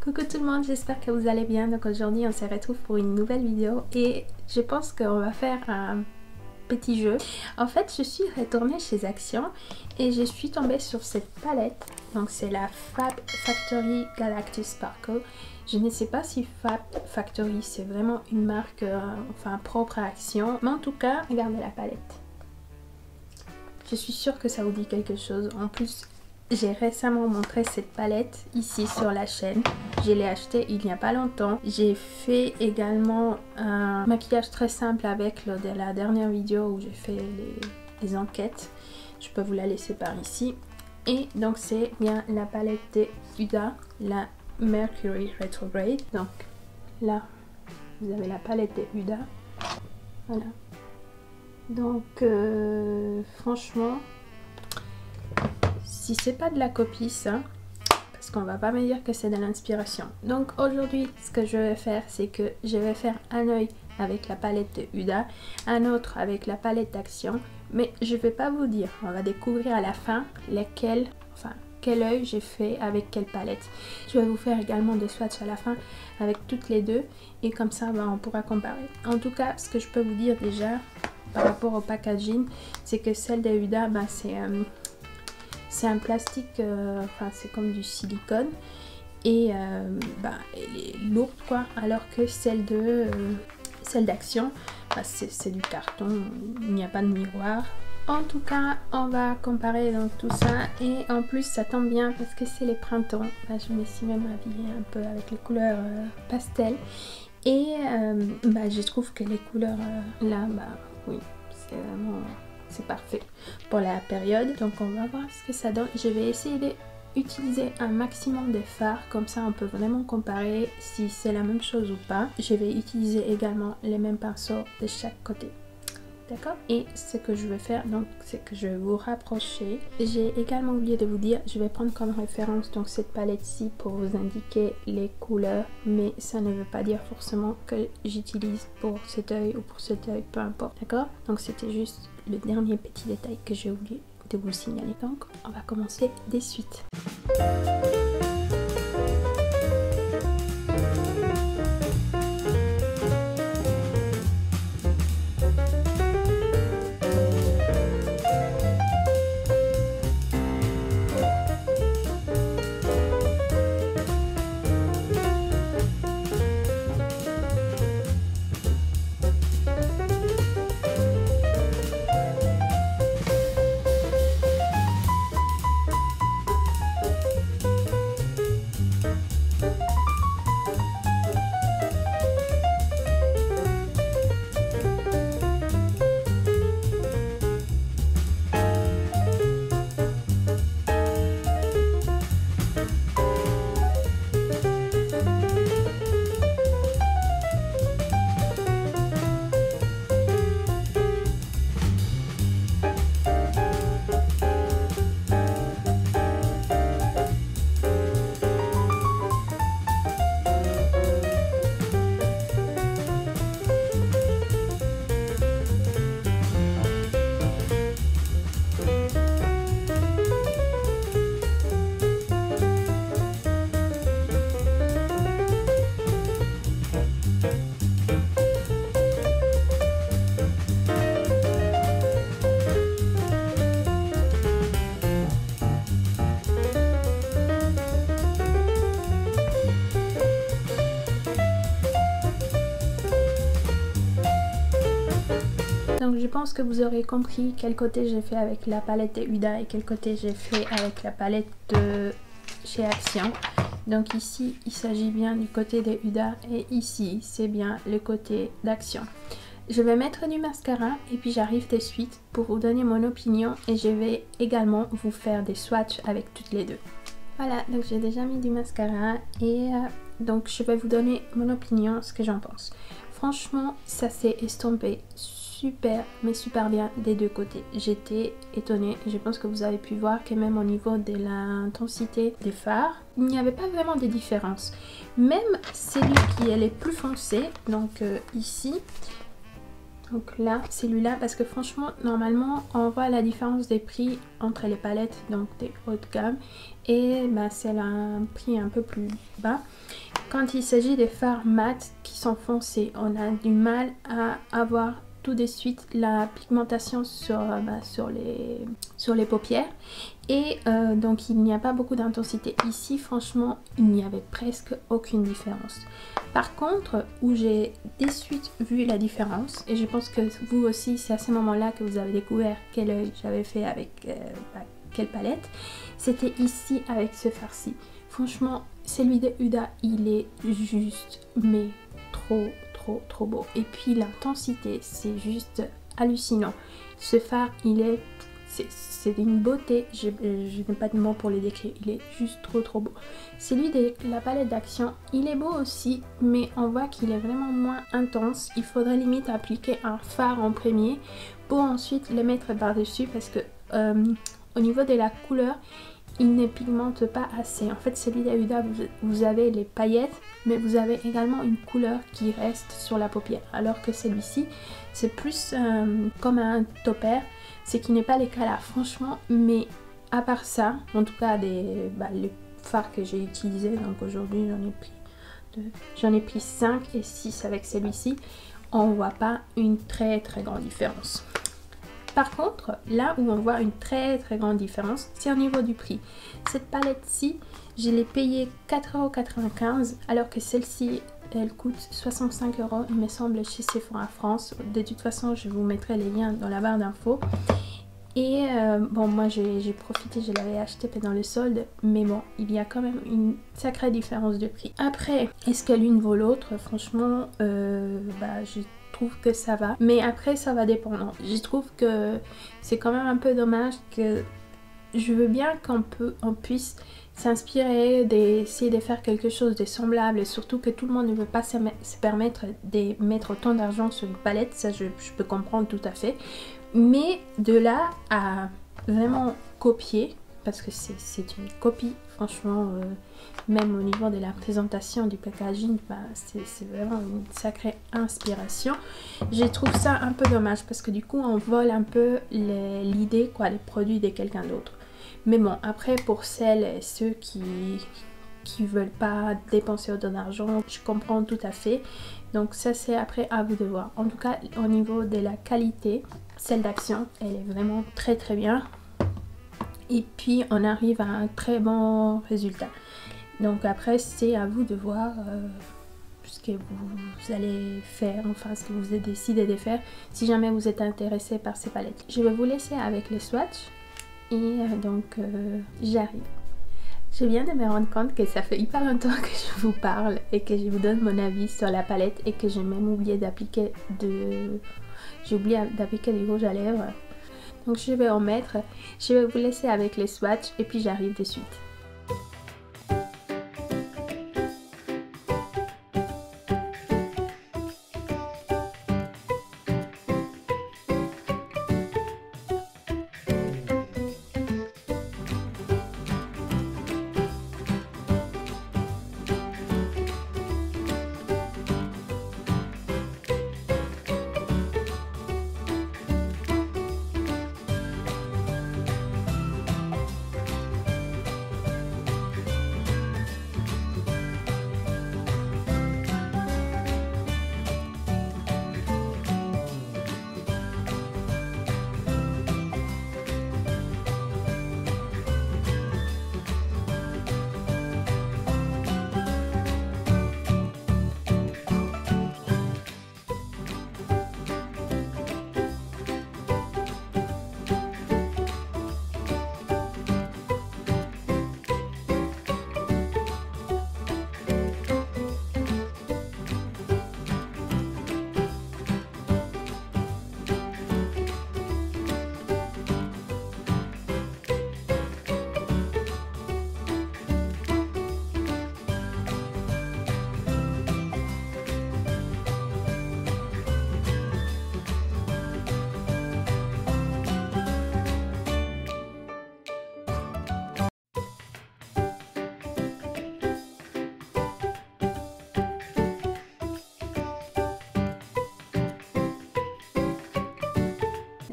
Coucou tout le monde, j'espère que vous allez bien. Donc aujourd'hui on se retrouve pour une nouvelle vidéo et je pense qu'on va faire un petit jeu. En fait je suis retournée chez Action et je suis tombée sur cette palette. Donc c'est la Fab Factory Galactus Sparkle. Je ne sais pas si Fab Factory c'est vraiment une marque enfin propre à Action, mais en tout cas regardez la palette. Je suis sûre que ça vous dit quelque chose. En plus j'ai récemment montré cette palette ici sur la chaîne. Je l'ai achetée il n'y a pas longtemps. J'ai fait également un maquillage très simple avec lors de la dernière vidéo où j'ai fait les enquêtes. Je peux vous la laisser par ici. Et donc c'est bien la palette de Huda, la Mercury Retrograde. Donc là vous avez la palette de Huda. Voilà. Donc franchement, si c'est pas de la copie ça, parce qu'on va pas me dire que c'est de l'inspiration. Donc aujourd'hui ce que je vais faire, c'est que je vais faire un œil avec la palette de Huda, un autre avec la palette d'Action, mais je vais pas vous dire, on va découvrir à la fin lesquels, enfin quel œil j'ai fait avec quelle palette. Je vais vous faire également des swatchs à la fin avec toutes les deux et comme ça on pourra comparer. En tout cas ce que je peux vous dire déjà par rapport au packaging, c'est que celle de Huda, c'est un plastique, enfin c'est comme du silicone et elle est lourde quoi, alors que celle d'Action, c'est du carton, il n'y a pas de miroir. En tout cas on va comparer donc tout ça et en plus ça tombe bien parce que c'est les printemps. Là, je me suis même habillée un peu avec les couleurs pastel et je trouve que les couleurs là, oui, c'est vraiment... c'est parfait pour la période. Donc on va voir ce que ça donne. Je vais essayer d'utiliser un maximum de fards, comme ça on peut vraiment comparer si c'est la même chose ou pas. Je vais utiliser également les mêmes pinceaux de chaque côté. D'accord? Et ce que je vais faire, donc, c'est que je vais vous rapprocher. J'ai également oublié de vous dire, je vais prendre comme référence donc cette palette-ci pour vous indiquer les couleurs, mais ça ne veut pas dire forcément que j'utilise pour cet œil ou pour cet œil, peu importe. D'accord? Donc c'était juste le dernier petit détail que j'ai oublié de vous signaler. Donc on va commencer de suite. Donc je pense que vous aurez compris quel côté j'ai fait avec la palette de Huda et quel côté j'ai fait avec la palette de chez Action. Donc ici il s'agit bien du côté de Huda et ici c'est bien le côté d'Action. Je vais mettre du mascara et puis j'arrive de suite pour vous donner mon opinion et je vais également vous faire des swatchs avec toutes les deux. Voilà, donc j'ai déjà mis du mascara et donc je vais vous donner mon opinion, ce que j'en pense. Franchement ça s'est estompé super mais super bien des deux côtés. J'étais étonnée, je pense que vous avez pu voir que même au niveau de l'intensité des fards, il n'y avait pas vraiment de différence. Même celui qui est le plus foncé, donc ici, Donc là, celui-là, parce que franchement, normalement, on voit la différence des prix entre les palettes, donc des haut de gamme, et bah, c'est un prix un peu plus bas. Quand il s'agit des fards mat qui sont foncés, on a du mal à avoir tout de suite la pigmentation sur les paupières. Et donc il n'y a pas beaucoup d'intensité. Ici, franchement, il n'y avait presque aucune différence. Par contre, où j'ai de suite vu la différence, et je pense que vous aussi, c'est à ce moment-là que vous avez découvert quel œil j'avais fait avec quelle palette, c'était ici avec ce fard-ci. Franchement, celui de Huda, il est juste, mais trop beau. Et puis l'intensité, c'est juste hallucinant. Ce fard, c'est une beauté, je n'ai pas de mots pour le décrire, il est juste trop beau. Celui de la palette d'Action, il est beau aussi, mais on voit qu'il est vraiment moins intense. Il faudrait limite appliquer un fard en premier pour ensuite le mettre par-dessus, parce que au niveau de la couleur, il ne pigmente pas assez. En fait, celui d'Huda, vous avez les paillettes, mais vous avez également une couleur qui reste sur la paupière. Alors que celui-ci, c'est plus comme un topper, ce qui n'est pas le cas là, franchement. Mais à part ça, en tout cas, les fards que j'ai utilisés, donc aujourd'hui j'en ai pris 5 et 6 avec celui-ci, on voit pas une très grande différence. Par contre, là où on voit une très grande différence, c'est au niveau du prix. Cette palette-ci, je l'ai payée 4,95 € alors que celle-ci, elle coûte 65 €, il me semble, chez Sephora France. De toute façon, je vous mettrai les liens dans la barre d'infos. Et bon, moi j'ai profité, je l'avais acheté pendant le solde, mais bon, il y a quand même une sacrée différence de prix. Après, est-ce que l'une vaut l'autre? Franchement, je trouve que ça va, mais après ça va dépendre. Je trouve que c'est quand même un peu dommage que je veux bien qu'on puisse s'inspirer, d'essayer de faire quelque chose de semblable, et surtout que tout le monde ne veut pas se permettre de mettre autant d'argent sur une palette, ça je peux comprendre tout à fait, mais de là à vraiment copier, parce que c'est une copie, franchement, même au niveau de la présentation du packaging, c'est vraiment une sacrée inspiration. Je trouve ça un peu dommage parce que du coup on vole un peu l'idée, les produits de quelqu'un d'autre. Mais bon, après pour celles et ceux qui veulent pas dépenser autant d'argent, je comprends tout à fait. Donc ça c'est après à vous de voir. En tout cas au niveau de la qualité, celle d'Action, elle est vraiment très bien. Et puis on arrive à un très bon résultat. Donc après c'est à vous de voir ce que vous allez faire, enfin ce que vous avez décidé de faire, si jamais vous êtes intéressé par ces palettes. Je vais vous laisser avec les swatchs et donc j'arrive. Je viens de me rendre compte que ça fait hyper longtemps que je vous parle et que je vous donne mon avis sur la palette, et que j'ai même oublié d'appliquer du rouge à lèvres. Donc je vais en mettre, je vais vous laisser avec les swatchs et puis j'arrive de suite.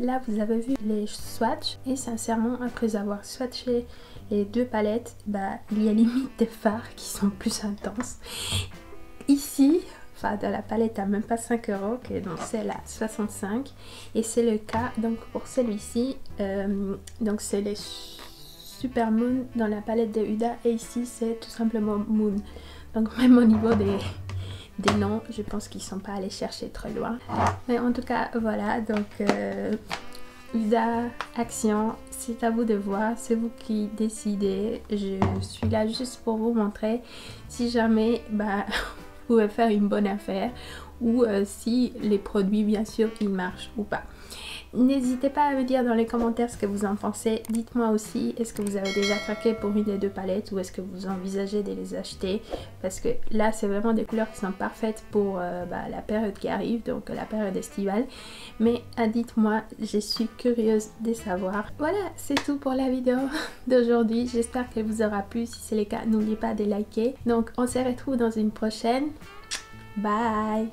là vous avez vu les swatchs et sincèrement après avoir swatché les deux palettes, bah il y a limite des fards qui sont plus intenses. Ici, enfin dans la palette à même pas 5 €, donc c'est à 65 et c'est le cas donc pour celui-ci, donc c'est les Super Moon dans la palette de Huda et ici c'est tout simplement Moon. Donc même au niveau des noms, je pense qu'ils sont pas allés chercher trop loin. Mais en tout cas voilà, donc Huda, Action, c'est à vous de voir, c'est vous qui décidez. Je suis là juste pour vous montrer si jamais bah, vous pouvez faire une bonne affaire ou si les produits bien sûr ils marchent ou pas. N'hésitez pas à me dire dans les commentaires ce que vous en pensez. Dites-moi aussi, est-ce que vous avez déjà craqué pour une des deux palettes ou est-ce que vous envisagez de les acheter? Parce que là, c'est vraiment des couleurs qui sont parfaites pour la période qui arrive, donc la période estivale. Mais dites-moi, je suis curieuse de savoir. Voilà, c'est tout pour la vidéo d'aujourd'hui. J'espère qu'elle vous aura plu. Si c'est le cas, n'oubliez pas de liker. Donc, on se retrouve dans une prochaine. Bye!